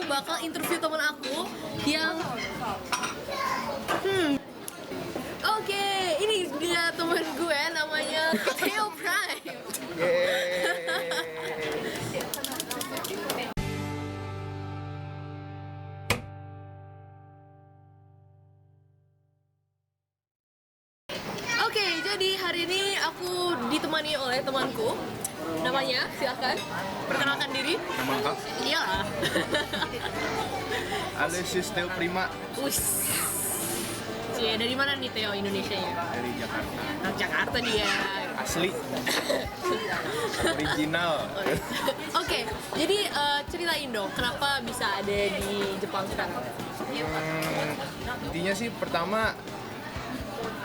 bakal interview teman aku yang Oke, ini dia teman gue namanya Theo Prime. Oke, jadi hari ini aku ditemani oleh temanku. Namanya, silakan perkenalkan diri. Nama lengkap? Iyalah. Alexis Theo Prima Wis. Cie, dari mana nih Theo Indonesianya? dari Jakarta. Anak Jakarta dia. Asli. Original. Oke, jadi ceritain dong kenapa bisa ada di Jepang sekarang? Intinya sih pertama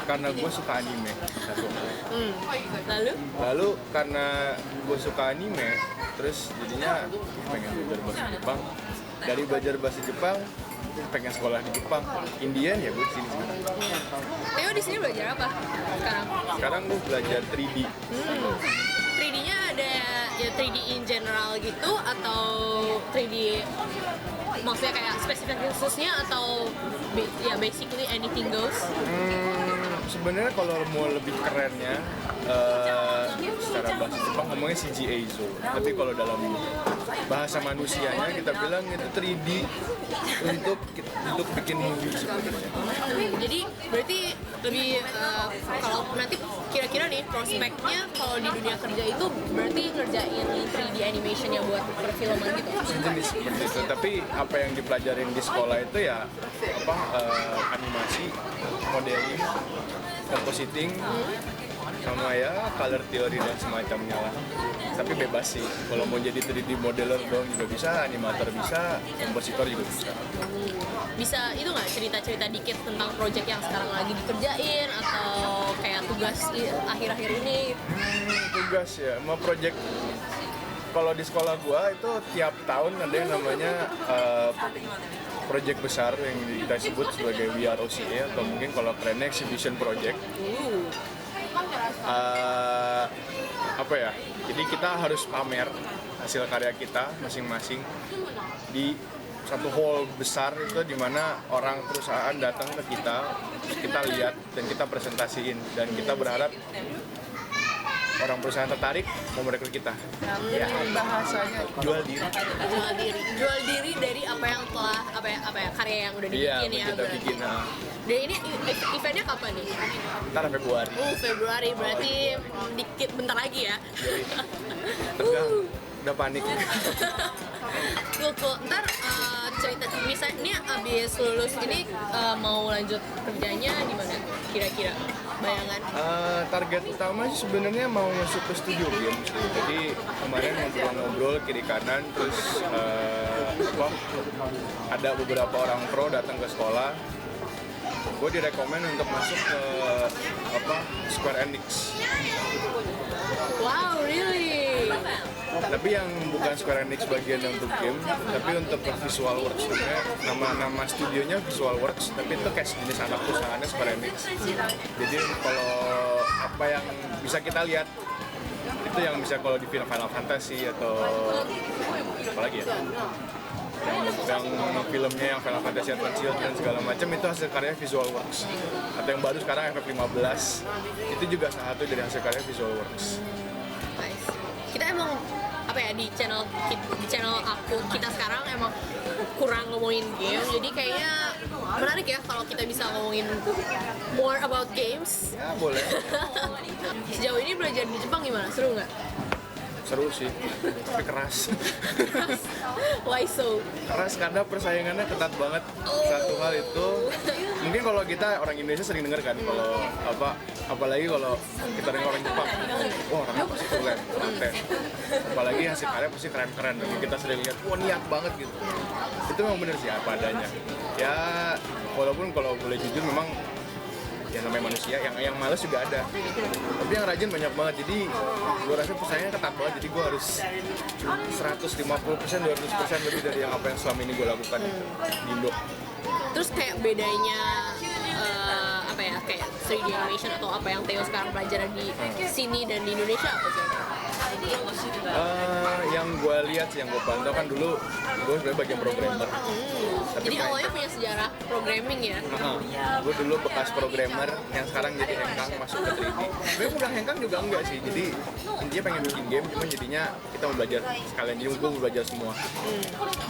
karena gue suka anime satu. Lalu? Karena gue suka anime, terus jadinya pengen belajar bahasa Jepang. Dari belajar bahasa Jepang, pengen sekolah di Jepang. Indian ya gue di sini sekarang. Theo di sini belajar apa sekarang? Sekarang gue belajar 3D. 3D-nya ada ya 3D in general gitu atau 3D maksudnya kayak spesifik khususnya atau ya basically anything goes? Sebenarnya kalau mau lebih kerennya secara bahasa Jepang ngomongnya CG Eizo. Tapi kalau dalam bahasa manusianya kita bilang itu 3D untuk bikin movie sebenarnya. Jadi berarti lebih kalau nanti kira-kira nih prospeknya kalau di dunia kerja itu berarti ngerjain 3D animation ya buat perfilman gitu. Sejenis seperti itu. Tapi apa yang dipelajarin di sekolah itu ya animasi, modeling, compositing, sama ya color theory dan semacamnya lah. Tapi bebas sih, kalau mau jadi 3D modeler dong juga bisa, animator bisa, kompositor juga bisa. Bisa itu nggak cerita-cerita dikit tentang project yang sekarang lagi dikerjain atau kayak tugas akhir-akhir ini? Tugas ya, mau project kalau di sekolah gua itu tiap tahun ada yang namanya project besar yang kita sebut sebagai WROCA atau mungkin kalau kerennya exhibition project. Apa ya? Jadi kita harus pamer hasil karya kita masing-masing di satu hall besar itu di mana orang perusahaan datang ke kita, terus kita lihat dan kita presentasiin dan kita berharap orang perusahaan tertarik mau merekrut kita. Ya bahasanya jual diri. Jual diri dari apa yang telah apa ya karya yang udah dibikin ya. Kita bikin. Dan ini eventnya kapan nih? Ntar Februari. Februari berarti dikit bentar lagi ya. Udah panik. Cool. Ntar cerita misalnya ini abis lulus ini mau lanjut kerjanya di mana kira-kira bayangan? Target utama sih sebenarnya mau masuk ke studio games. Jadi kemarin ngobrol-ngobrol kiri kanan terus ada beberapa orang pro datang ke sekolah. Gue direkomend untuk masuk ke Square Enix. Wow, really? Tapi yang bukan Square Enix bagian untuk game, tapi untuk Visual Works. Nama studionya Visual Works, tapi itu kayak jenis anak perusahaannya Square Enix. Jadi kalau apa yang bisa kita lihat itu yang bisa kalau di Final Fantasy atau apa lagi ya? Yang filmnya yang Final Fantasy Advance dan segala macam itu hasil karya Visual Works. Atau yang baru sekarang FF15 itu juga salah satu dari hasil karya Visual Works. Nice. Kita emang apa ya di channel kita sekarang emang kurang ngomongin game, jadi kayaknya menarik ya kalau kita bisa ngomongin more about games. Ya boleh. Sejauh ini belajar di Jepang gimana? Seru nggak? Seru sih, tapi keras. Why so? Keras karena persaingannya ketat banget. Satu hal itu, mungkin kalau kita orang Indonesia sering denger kan, kalau apalagi kalau kita dengar orang Jepang, wah orangnya pasti keren, konten. Apalagi hasil karya pasti keren-keren. Dan kita sering lihat, wah niat banget gitu. Itu memang bener sih apa adanya. Ya, walaupun kalau boleh jujur memang yang namanya manusia, yang malas juga ada, tapi yang rajin banyak banget. Jadi gue rasa persaingannya ketat banget, jadi gue harus 150%, 200% lebih dari yang apa yang selama ini gue lakukan di Indo. Terus kayak bedanya apa ya, kayak 3D animation atau apa yang Theo sekarang pelajaran di sini dan di Indonesia apa sih? Yang gue lihat sih, yang gue pantau kan dulu gue sebenarnya bagian programmer. Tapi Jadi awalnya punya sejarah programming ya. Gue dulu bekas programmer yang sekarang jadi hengkang masuk ke 3D. Sebenarnya gue bilang hengkang juga enggak sih. Jadi intinya pengen bikin game, cuma jadinya kita mau belajar sekalian. Jadi gue mau belajar semua.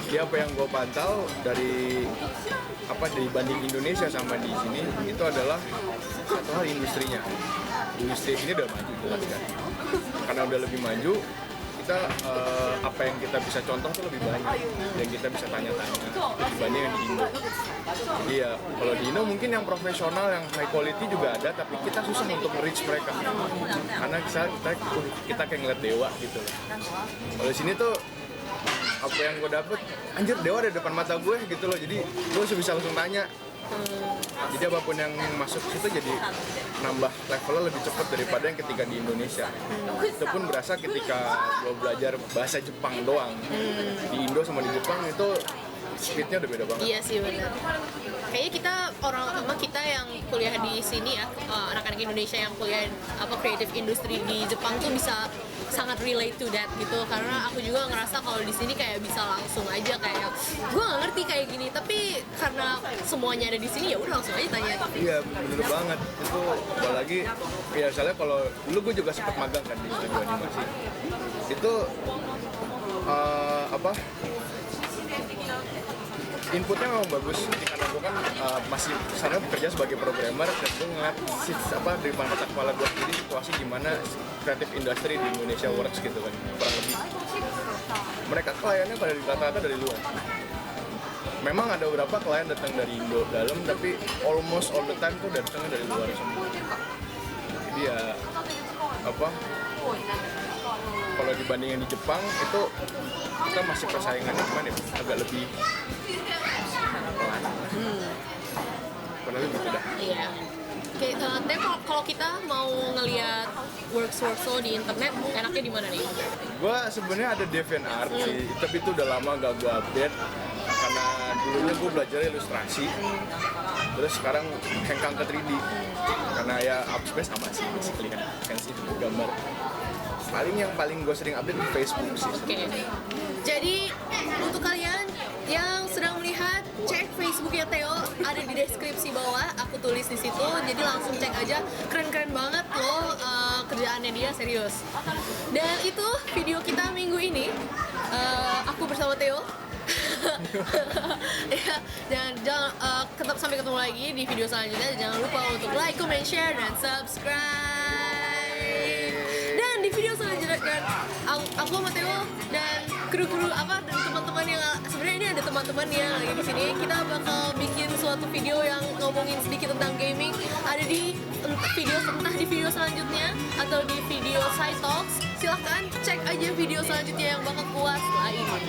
Jadi apa yang gue pantau dari dibanding Indonesia sama di sini itu adalah satu hal industrinya. Industri sini udah maju jelas kan. Karena udah lebih maju, kita apa yang kita bisa contoh tuh lebih banyak dan kita bisa tanya-tanya dibanding yang di Indo. Jadi ya kalau di Indo mungkin yang profesional, yang high quality juga ada, tapi kita susah untuk reach mereka karena kita kayak ngeliat dewa gitu. Kalau di sini tuh apa yang gue dapet, anjir dewa ada di depan mata gue gitu loh, jadi gue bisa langsung tanya. Jadi apapun yang masuk situ jadi nambah levelnya lebih cepat daripada yang ketika di Indonesia. Itu pun berasa ketika gue belajar bahasa Jepang doang. Di Indo sama di Jepang itu speednya udah beda banget. Iya sih benar. Kayaknya kita yang kuliah di sini ya, anak-anak Indonesia yang kuliah creative industry di Jepang tuh bisa sangat relate to that gitu, karena aku juga ngerasa kalau di sini kayak bisa langsung aja kayak gue nggak ngerti kayak gini, tapi karena semuanya ada di sini ya udah langsung aja tanya. Iya bener banget itu, apalagi ya misalnya kalau dulu gue juga sempat magang kan di studio animasi itu inputnya memang bagus karena gue kan masih sana bekerja sebagai programmer dan gue ngeliat dari mata kepala gue sendiri situasi gimana kreatif industri di Indonesia works gitu kan, kurang lebih mereka kliennya pada rata-rata dari luar. Memang ada beberapa klien datang dari Indo dalam, tapi almost all the time tuh datangnya dari luar semua. Jadi ya kalau dibandingin di Jepang itu kita masih persaingannya cuman ya agak lebih pelan. Kurang lebih gitu dah. Iya. Oke, tapi kalau kita mau ngelihat works lo di internet, enaknya di mana nih? Gue sebenarnya ada DeviantArt sih, tapi itu udah lama gak gue update karena dulunya gue belajar ilustrasi, terus sekarang hengkang ke 3D karena ya sebenarnya sama sih basically kan sih gambar. Yang paling gue sering update di Facebook sih. Oke. Jadi untuk kalian yang sedang melihat, cek Facebooknya Theo, ada di deskripsi bawah, aku tulis di situ. Jadi langsung cek aja, keren-keren banget loh kerjaannya dia, serius. Dan itu video kita minggu ini. Aku bersama Theo. Ya, dan jangan tetap sampai ketemu lagi di video selanjutnya. Jangan lupa untuk like, comment, share, dan subscribe. Dan di video selanjutnya aku sama Theo dan kru-kru dan teman-teman yang sebenarnya ini ada teman-teman yang lagi di sini, kita bakal bikin suatu video yang ngomongin sedikit tentang gaming, ada di entah di video selanjutnya atau di video Side Talks. Silahkan cek aja video selanjutnya yang bakal keluar setelah ini.